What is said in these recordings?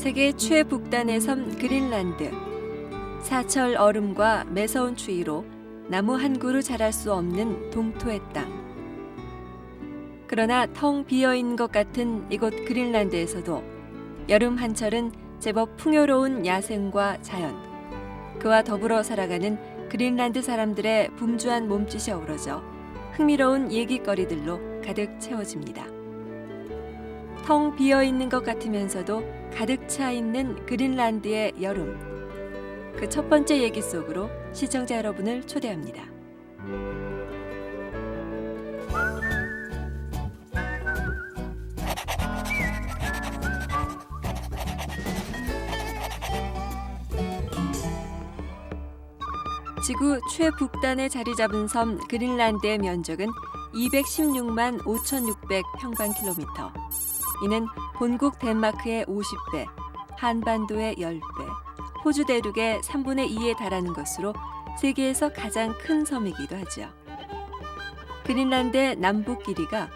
세계 최북단의 섬 그린란드. 사철 얼음과 매서운 추위로 나무 한 그루 자랄 수 없는 동토의 땅. 그러나 텅 비어있는 것 같은 이곳 그린란드에서도 여름 한철은 제법 풍요로운 야생과 자연, 그와 더불어 살아가는 그린란드 사람들의 분주한 몸짓이 어우러져 흥미로운 얘기거리들로 가득 채워집니다. 텅 비어있는 것 같으면서도 가득 차 있는 그린란드의 여름. 그 첫 번째 얘기 속으로 시청자 여러분을 초대합니다. 지구 최북단에 자리 잡은 섬 그린란드의 면적은 216만 5,600 평방킬로미터. 이는 본국 덴마크의 50배, 한반도의 10배, 호주 대륙의 3분의 2에 달하는 것으로 세계에서 가장 큰 섬이기도 하죠. 그린란드의 남북 길이가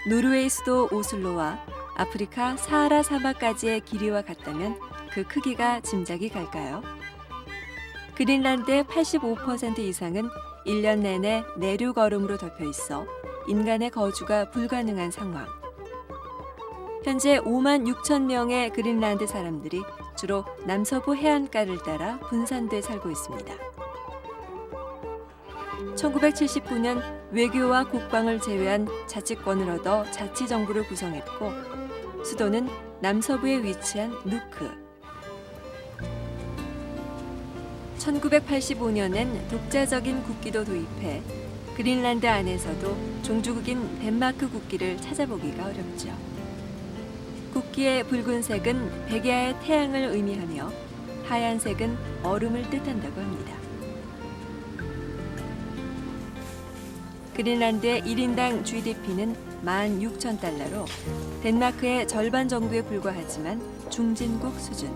노르웨이 수도 오슬로와 아프리카 사하라 사막까지의 길이와 같다면 그 크기가 짐작이 갈까요? 그린란드의 85% 이상은 1년 내내 내륙 얼음으로 덮여 있어 인간의 거주가 불가능한 상황. 현재 5만 6천 명의 그린란드 사람들이 주로 남서부 해안가를 따라 분산돼 살고 있습니다. 1979년 외교와 국방을 제외한 자치권을 얻어 자치정부를 구성했고 수도는 남서부에 위치한 누크. 1985년엔 독자적인 국기도 도입해 그린란드 안에서도 종주국인 덴마크 국기를 찾아보기가 어렵죠. 국기의 붉은색은 백야의 태양을 의미하며 하얀색은 얼음을 뜻한다고 합니다. 그린란드의 1인당 GDP는 16,000달러로 덴마크의 절반 정도에 불과하지만 중진국 수준.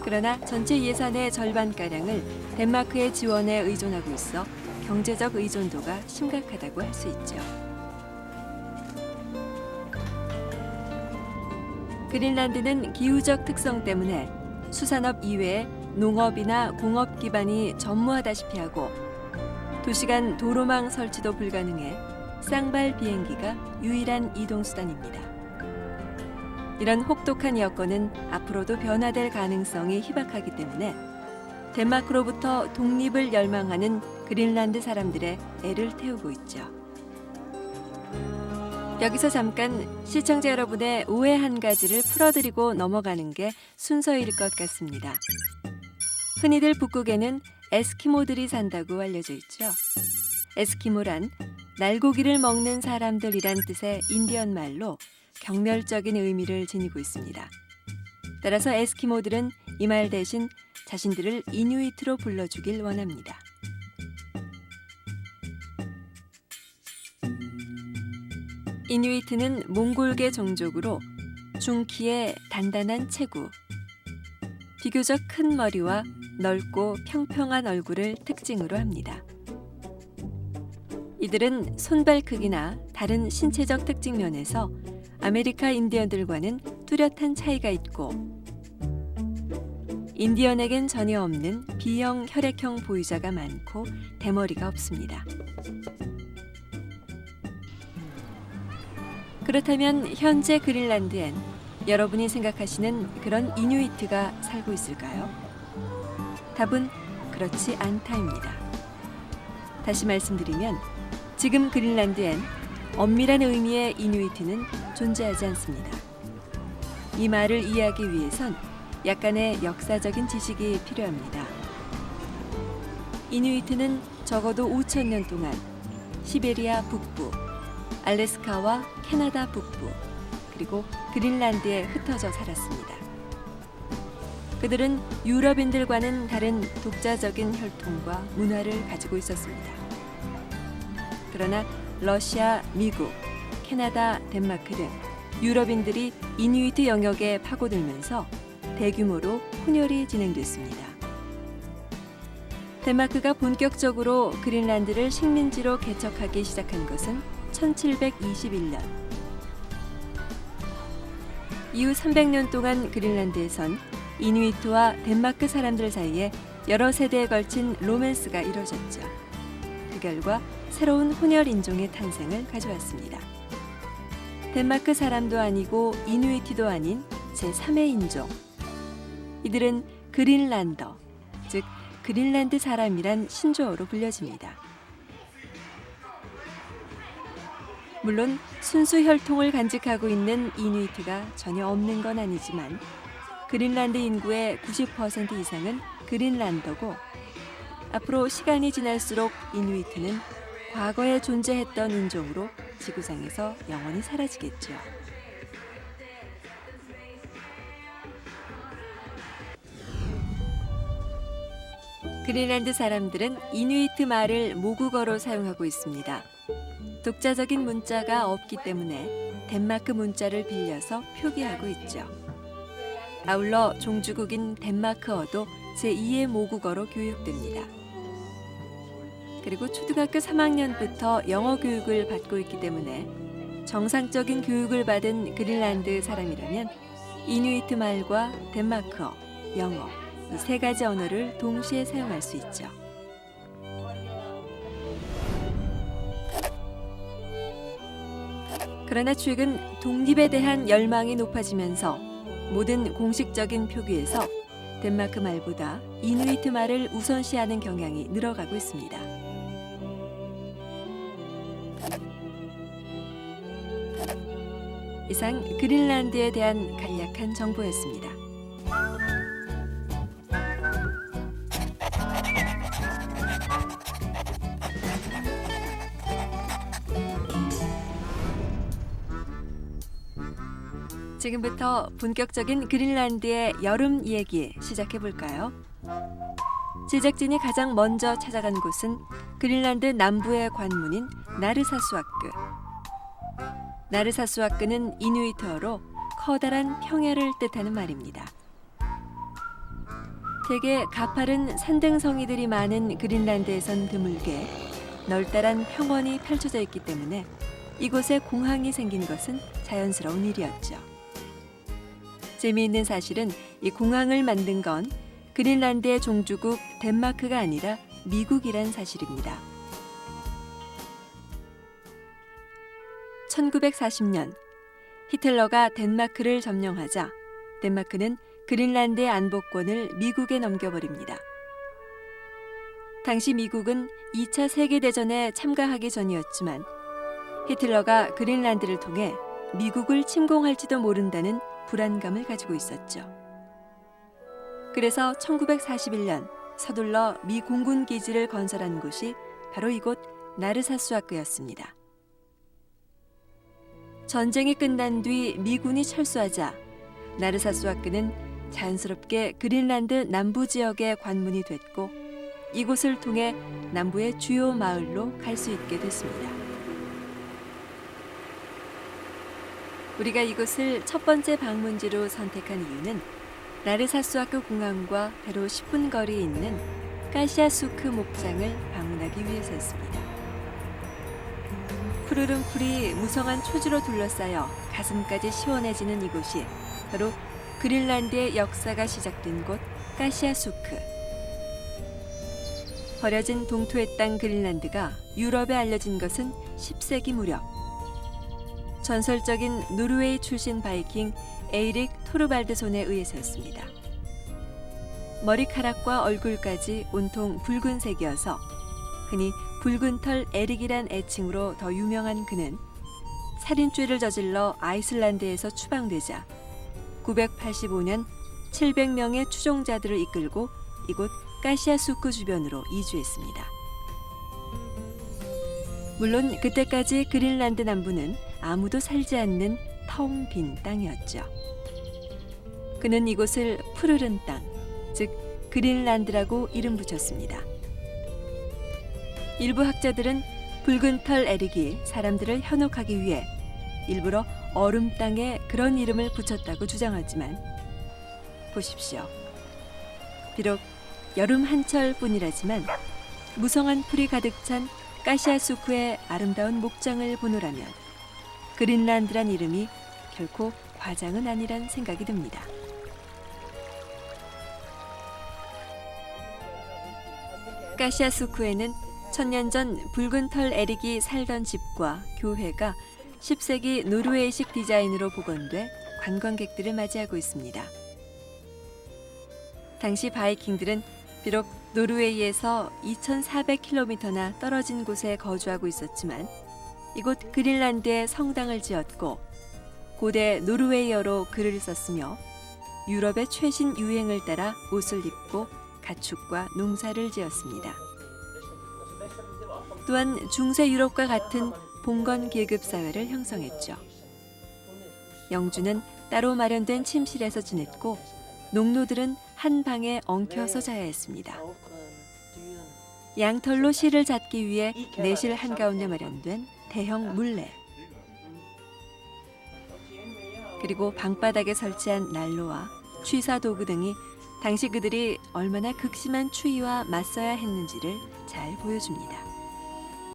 그러나 전체 예산의 절반가량을 덴마크의 지원에 의존하고 있어 경제적 의존도가 심각하다고 할 수 있죠. 그린란드는 기후적 특성 때문에 수산업 이외에 농업이나 공업 기반이 전무하다시피 하고 도시간 도로망 설치도 불가능해 쌍발 비행기가 유일한 이동수단입니다. 이런 혹독한 여건은 앞으로도 변화될 가능성이 희박하기 때문에 덴마크로부터 독립을 열망하는 그린란드 사람들의 애를 태우고 있죠. 여기서 잠깐 시청자 여러분의 오해 한 가지를 풀어드리고 넘어가는 게 순서일 것 같습니다. 흔히들 북극에는 에스키모들이 산다고 알려져 있죠. 에스키모란 날고기를 먹는 사람들이란 뜻의 인디언 말로 경멸적인 의미를 지니고 있습니다. 따라서 에스키모들은 이 말 대신 자신들을 이누이트로 불러주길 원합니다. 이누이트는 몽골계 종족으로 중키의 단단한 체구, 비교적 큰 머리와 넓고 평평한 얼굴을 특징으로 합니다. 이들은 손발 크기나 다른 신체적 특징 면에서 아메리카 인디언들과는 뚜렷한 차이가 있고 인디언에겐 전혀 없는 B형 혈액형 보유자가 많고 대머리가 없습니다. 그렇다면 현재 그린란드엔 여러분이 생각하시는 그런 이누이트가 살고 있을까요? 답은 그렇지 않다입니다. 다시 말씀드리면 지금 그린란드엔 엄밀한 의미의 이누이트는 존재하지 않습니다. 이 말을 이해하기 위해선 약간의 역사적인 지식이 필요합니다. 이누이트는 적어도 5,000년 동안 시베리아 북부, 알래스카와 캐나다 북부, 그리고 그린란드에 흩어져 살았습니다. 그들은 유럽인들과는 다른 독자적인 혈통과 문화를 가지고 있었습니다. 그러나 러시아, 미국, 캐나다, 덴마크 등 유럽인들이 이누이트 영역에 파고들면서 대규모로 혼혈이 진행됐습니다. 덴마크가 본격적으로 그린란드를 식민지로 개척하기 시작한 것은 1721년. 이후 300년 동안 그린란드에선 이누이트와 덴마크 사람들 사이에 여러 세대에 걸친 로맨스가 이루어졌죠. 그 결과 새로운 혼혈 인종의 탄생을 가져왔습니다. 덴마크 사람도 아니고 이누이트도 아닌 제3의 인종. 이들은 그린란더, 즉 그린란드 사람이란 신조어로 불려집니다. 물론 순수 혈통을 간직하고 있는 이누이트가 전혀 없는 건 아니지만 그린란드 인구의 90% 이상은 그린란더고 앞으로 시간이 지날수록 이누이트는 과거에 존재했던 인종으로 지구상에서 영원히 사라지겠죠. 그린란드 사람들은 이누이트 말을 모국어로 사용하고 있습니다. 독자적인 문자가 없기 때문에 덴마크 문자를 빌려서 표기하고 있죠. 아울러 종주국인 덴마크어도 제2의 모국어로 교육됩니다. 그리고 초등학교 3학년부터 영어 교육을 받고 있기 때문에 정상적인 교육을 받은 그린란드 사람이라면 이누이트 말과 덴마크어, 영어 이 세 가지 언어를 동시에 사용할 수 있죠. 그러나 최근 독립에 대한 열망이 높아지면서 모든 공식적인 표기에서 덴마크 말보다 이누이트 말을 우선시하는 경향이 늘어가고 있습니다. 이상 그린란드에 대한 간략한 정보였습니다. 지금부터 본격적인 그린란드의 여름 얘기 시작해 볼까요? 제작진이 가장 먼저 찾아간 곳은 그린란드 남부의 관문인 나르사수아크. 나르사수아크는 이누이트어로 커다란 평야를 뜻하는 말입니다. 대개 가파른 산등성이들이 많은 그린란드에선 드물게 널따란 평원이 펼쳐져 있기 때문에 이곳에 공항이 생긴 것은 자연스러운 일이었죠. 재미있는 사실은 이 공항을 만든 건 그린란드의 종주국 덴마크가 아니라 미국이란 사실입니다. 1940년 히틀러가 덴마크를 점령하자 덴마크는 그린란드의 안보권을 미국에 넘겨버립니다. 당시 미국은 2차 세계대전에 참가하기 전이었지만 히틀러가 그린란드를 통해 미국을 침공할지도 모른다는 불안감을 가지고 있었죠. 그래서 1941년 서둘러 미 공군 기지를 건설한 곳이 바로 이곳 나르사수아크였습니다. 전쟁이 끝난 뒤 미군이 철수하자 나르사수아크는 자연스럽게 그린란드 남부 지역의 관문이 됐고 이곳을 통해 남부의 주요 마을로 갈 수 있게 됐습니다. 우리가 이곳을 첫 번째 방문지로 선택한 이유는 나르사수아크 공항과 배로 10분 거리에 있는 까시아수크 목장을 방문하기 위해서였습니다. 푸르른 풀이 무성한 초지로 둘러싸여 가슴까지 시원해지는 이곳이 바로 그린란드의 역사가 시작된 곳 까시아수크. 버려진 동토의 땅 그린란드가 유럽에 알려진 것은 10세기 무렵. 전설적인 노르웨이 출신 바이킹 에이릭 토르발드손에 의해서였습니다. 머리카락과 얼굴까지 온통 붉은색이어서 흔히 붉은 털 에릭이란 애칭으로 더 유명한 그는 살인죄를 저질러 아이슬란드에서 추방되자 985년 700명의 추종자들을 이끌고 이곳 까시아수크 주변으로 이주했습니다. 물론 그때까지 그린란드 남부는 아무도 살지 않는 텅 빈 땅이었죠. 그는 이곳을 푸르른 땅, 즉 그린란드라고 이름 붙였습니다. 일부 학자들은 붉은 털 에릭이 사람들을 현혹하기 위해 일부러 얼음 땅에 그런 이름을 붙였다고 주장하지만 보십시오. 비록 여름 한철뿐이라지만 무성한 풀이 가득 찬 까시아수크의 아름다운 목장을 보노라면 그린란드란 이름이 결코 과장은 아니란 생각이 듭니다. 까시아수쿠에는 천년 전 붉은 털 에릭이 살던 집과 교회가 10세기 노르웨이식 디자인으로 복원돼 관광객들을 맞이하고 있습니다. 당시 바이킹들은 비록 노르웨이에서 2,400km나 떨어진 곳에 거주하고 있었지만 이곳 그린란드에 성당을 지었고 고대 노르웨이어로 글을 썼으며 유럽의 최신 유행을 따라 옷을 입고 가축과 농사를 지었습니다. 또한 중세 유럽과 같은 봉건 계급 사회를 형성했죠. 영주는 따로 마련된 침실에서 지냈고 농노들은 한 방에 엉켜서 자야 했습니다. 양털로 실을 잡기 위해 내실 한가운데 마련된 대형 물레, 그리고 방바닥에 설치한 난로와 취사 도구 등이 당시 그들이 얼마나 극심한 추위와 맞서야 했는지를 잘 보여줍니다.